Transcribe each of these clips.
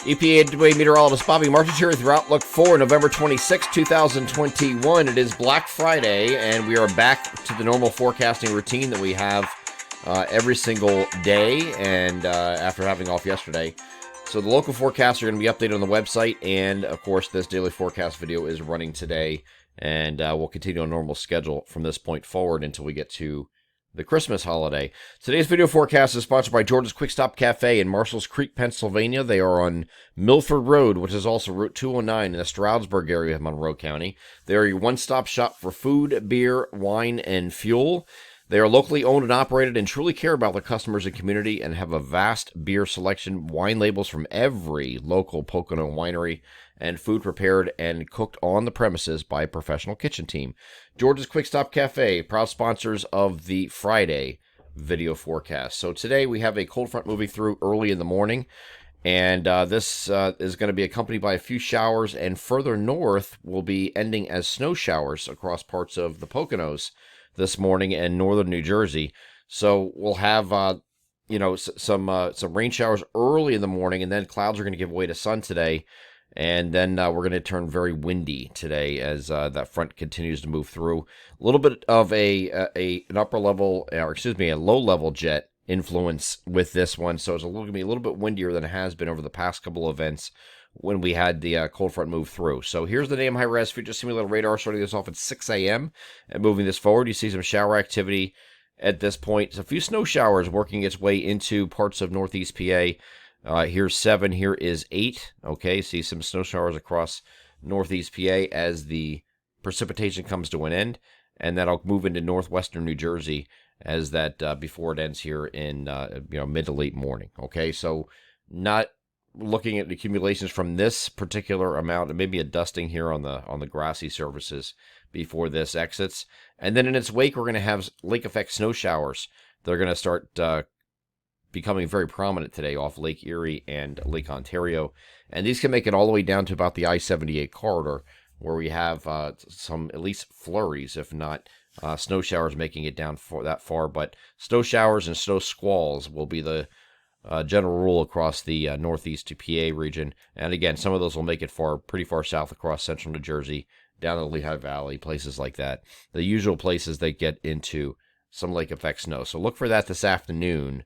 EPA meteorologist Bobby Martins here with your outlook for November 26, 2021. It is Black Friday, and we are back to the normal forecasting routine that we have every single day, and after having off yesterday. So the local forecasts are going to be updated on the website, and of course this daily forecast video is running today, and we'll continue on normal schedule from this point forward until we get to the Christmas holiday. Today's video forecast is sponsored by George's Quick Stop Cafe in Marshalls Creek, Pennsylvania. They are on Milford Road, which is also Route 209 in the Stroudsburg area of Monroe County. They are your one-stop shop for food, beer, wine, and fuel. They are locally owned and operated and truly care about their customers and community and have a vast beer selection, wine labels from every local Pocono winery, and food prepared and cooked on the premises by a professional kitchen team. George's Quick Stop Cafe, proud sponsors of the Friday video forecast. So today we have a cold front moving through early in the morning, and this is going to be accompanied by a few showers, and further north will be ending as snow showers across parts of the Poconos this morning and northern New Jersey. So we'll have some rain showers early in the morning, and then clouds are going to give way to sun today, and then we're going to turn very windy today as that front continues to move through. A little bit of an upper level, or excuse me, a low level jet influence with this one, so it's going to be a little bit windier than it has been over the past couple of events when we had the cold front move through. So here's the NAM high-res future simulated radar starting this off at 6 a.m. and moving this forward. You see some shower activity at this point. A few snow showers working its way into parts of northeast PA. Here's 7, here is 8. Okay, see some snow showers across northeast PA as the precipitation comes to an end, and that'll move into northwestern New Jersey as that before it ends here in mid to late morning. Okay, so not looking at the accumulations from this particular amount, and maybe a dusting here on the grassy surfaces before this exits. And then in its wake, we're going to have lake effect snow showers. They're going to start becoming very prominent today off Lake Erie and Lake Ontario. And these can make it all the way down to about the I-78 corridor, where we have some at least flurries, if not snow showers making it down that far. But snow showers and snow squalls will be the general rule across the northeast to PA region. And again, some of those will make it pretty far south across central New Jersey, down to the Lehigh Valley, places like that. The usual places they get into some lake effect snow. So look for that this afternoon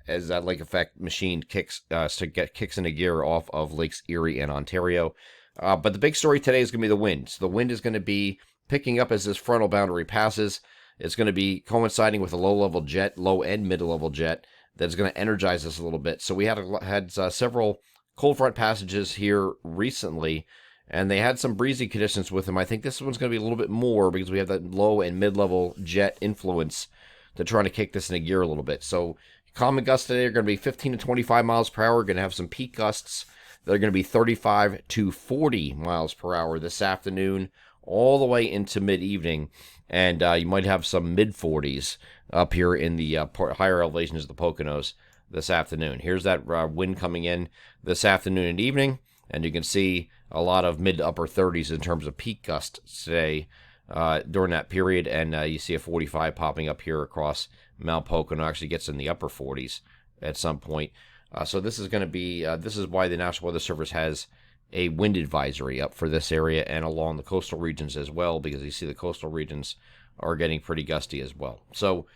as that lake effect machine kicks into gear off of Lakes Erie and Ontario. But the big story today is going to be the wind. So the wind is going to be picking up as this frontal boundary passes. It's going to be coinciding with a low-level jet, low and mid-level jet, that's going to energize us a little bit. So we had several cold front passages here recently, and they had some breezy conditions with them. I think this one's going to be a little bit more because we have that low and mid-level jet influence to trying to kick this into gear a little bit. So common gusts today are going to be 15 to 25 miles per hour. We're going to have some peak gusts that are going to be 35 to 40 miles per hour this afternoon, all the way into mid-evening, and you might have some mid-40s up here in the higher elevations of the Poconos this afternoon. Here's that wind coming in this afternoon and evening, and you can see a lot of mid to upper 30s in terms of peak gusts today during that period, and you see a 45 popping up here across Mount Pocono. Actually gets in the upper 40s at some point. So this is going to be, this is why the National Weather Service has a wind advisory up for this area and along the coastal regions as well, because you see the coastal regions are getting pretty gusty as well. So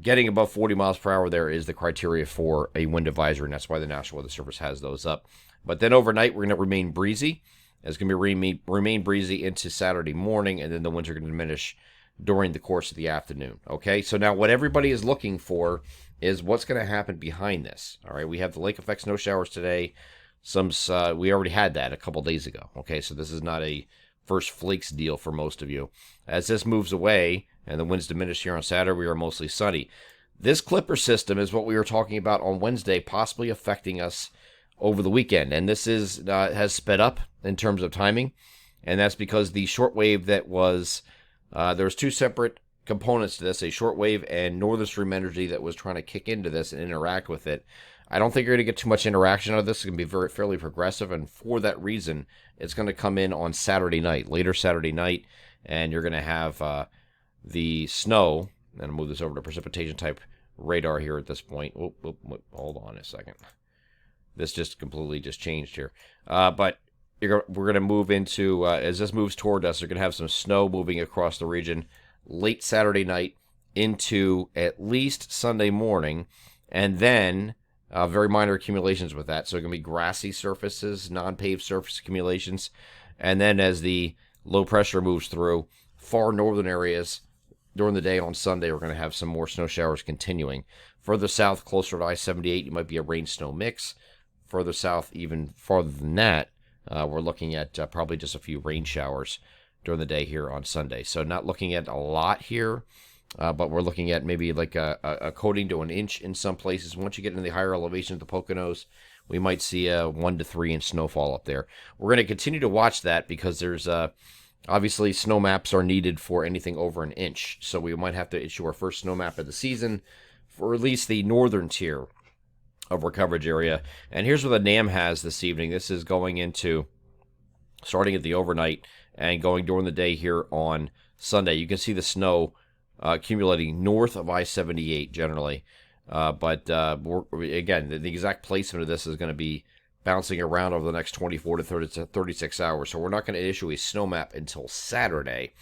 getting above 40 miles per hour there is the criteria for a wind advisory, and that's why the National Weather Service has those up. But then overnight, we're going to remain breezy. It's going to be remain breezy into Saturday morning, and then the winds are going to diminish during the course of the afternoon. Okay, so now what everybody is looking for is what's going to happen behind this. All right, we have the lake effect snow showers today. We already had that a couple days ago. Okay, so this is not a first flakes deal for most of you. As this moves away and the winds diminish here on Saturday, we are mostly sunny. This Clipper system is what we were talking about on Wednesday, possibly affecting us over the weekend, and this has sped up in terms of timing, and that's because the shortwave that was there's two separate components to this, a shortwave and northern stream energy that was trying to kick into this and interact with it. I don't think you're going to get too much interaction out of this. It's going to be fairly progressive, and for that reason, it's going to come in on Saturday night, later Saturday night, and you're going to have the snow, and I'll move this over to precipitation type radar here at this point. Hold on a second. This just completely just changed here. But we're going to move into, as this moves toward us, we're going to have some snow moving across the region late Saturday night into at least Sunday morning, and then very minor accumulations with that. So it's going to be grassy surfaces, non-paved surface accumulations, and then as the low pressure moves through far northern areas during the day on Sunday, we're going to have some more snow showers continuing. Further south, closer to I-78, you might be a rain-snow mix. Further south, even farther than that, we're looking at probably just a few rain showers during the day here on Sunday. So not looking at a lot here, but we're looking at maybe like a coating to an inch in some places. Once you get into the higher elevations of the Poconos, we might see a 1 to 3 inch snowfall up there. We're going to continue to watch that because there's obviously snow maps are needed for anything over an inch. So we might have to issue our first snow map of the season for at least the northern tier of our coverage area. And here's what the NAM has this evening. This is going into starting at the overnight and going during the day here on Sunday. You can see the snow accumulating north of I-78 generally. But again, the exact placement of this is going to be bouncing around over the next 24 to 36 hours. So we're not going to issue a snow map until Saturday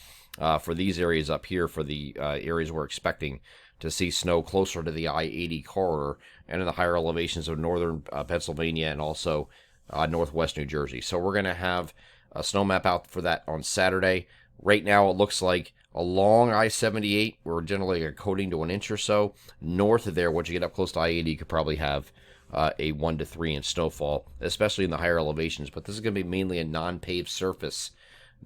for these areas up here, for the areas we're expecting to see snow closer to the I-80 corridor and in the higher elevations of northern Pennsylvania and also northwest New Jersey. So we're going to have a snow map out for that on Saturday. Right now it looks like along I-78, we're generally a coating to an inch or so. North of there, once you get up close to I-80, you could probably have a 1 to 3 inch snowfall, especially in the higher elevations. But this is going to be mainly a non-paved surface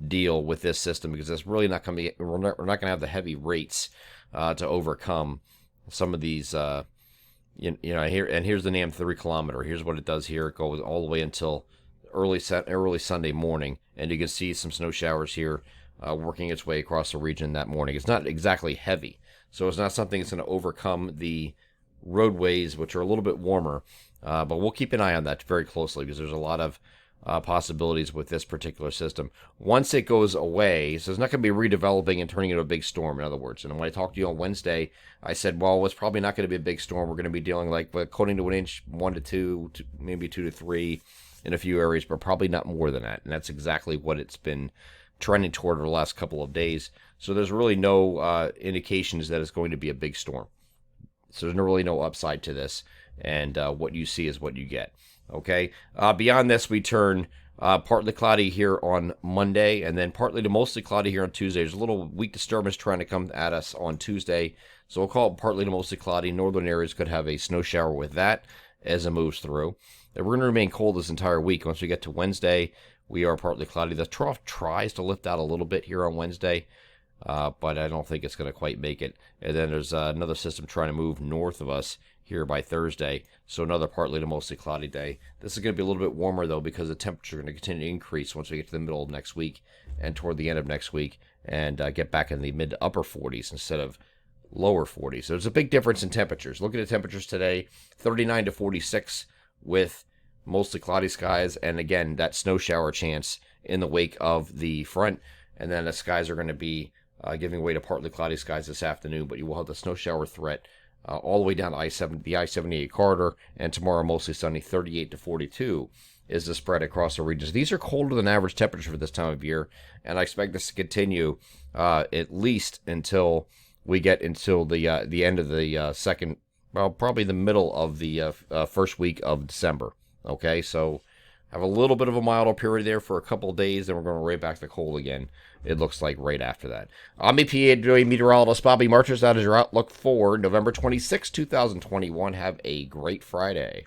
deal with this system because it's really not going to be, we're not going to have the heavy rates to overcome some of these, here's the NAM 3 kilometer. Here's what it does here. It goes all the way until early Sunday morning, and you can see some snow showers here working its way across the region that morning. It's not exactly heavy, so it's not something that's going to overcome the roadways, which are a little bit warmer, but we'll keep an eye on that very closely because there's a lot of possibilities with this particular system. Once it goes away, so it's not going to be redeveloping and turning into a big storm, in other words. And when I talked to you on Wednesday, I said, well, it's probably not going to be a big storm. We're going to be dealing like coating to an inch, 1 to 2, maybe 2 to 3 in a few areas, but probably not more than that. And that's exactly what it's been trending toward over the last couple of days. So there's really no indications that it's going to be a big storm. So there's really no upside to this. And what you see is what you get. Okay. Beyond this, we turn partly cloudy here on Monday, and then partly to mostly cloudy here on Tuesday. There's a little weak disturbance trying to come at us on Tuesday, so we'll call it partly to mostly cloudy. Northern areas could have a snow shower with that as it moves through. And we're going to remain cold this entire week. Once we get to Wednesday, we are partly cloudy. The trough tries to lift out a little bit here on Wednesday, but I don't think it's going to quite make it. And then there's another system trying to move north of us here by Thursday, so another partly to mostly cloudy day. This is going to be a little bit warmer, though, because the temperature is going to continue to increase once we get to the middle of next week and toward the end of next week and get back in the mid to upper 40s instead of lower 40s. So there's a big difference in temperatures. Look at the temperatures today, 39 to 46 with mostly cloudy skies, and again, that snow shower chance in the wake of the front, and then the skies are going to be giving way to partly cloudy skies this afternoon, but you will have the snow shower threat all the way down to the I-78 corridor, and tomorrow mostly sunny, 38 to 42 is the spread across the regions. These are colder than average temperature for this time of year, and I expect this to continue at least until we get until the end of the second, well, probably the middle of the first week of December. Okay, so have a little bit of a milder period there for a couple of days, then we're going right back to cold again. It looks like right after that. I'm EPA meteorologist Bobby Marchers. That is your outlook for November 26, 2021. Have a great Friday.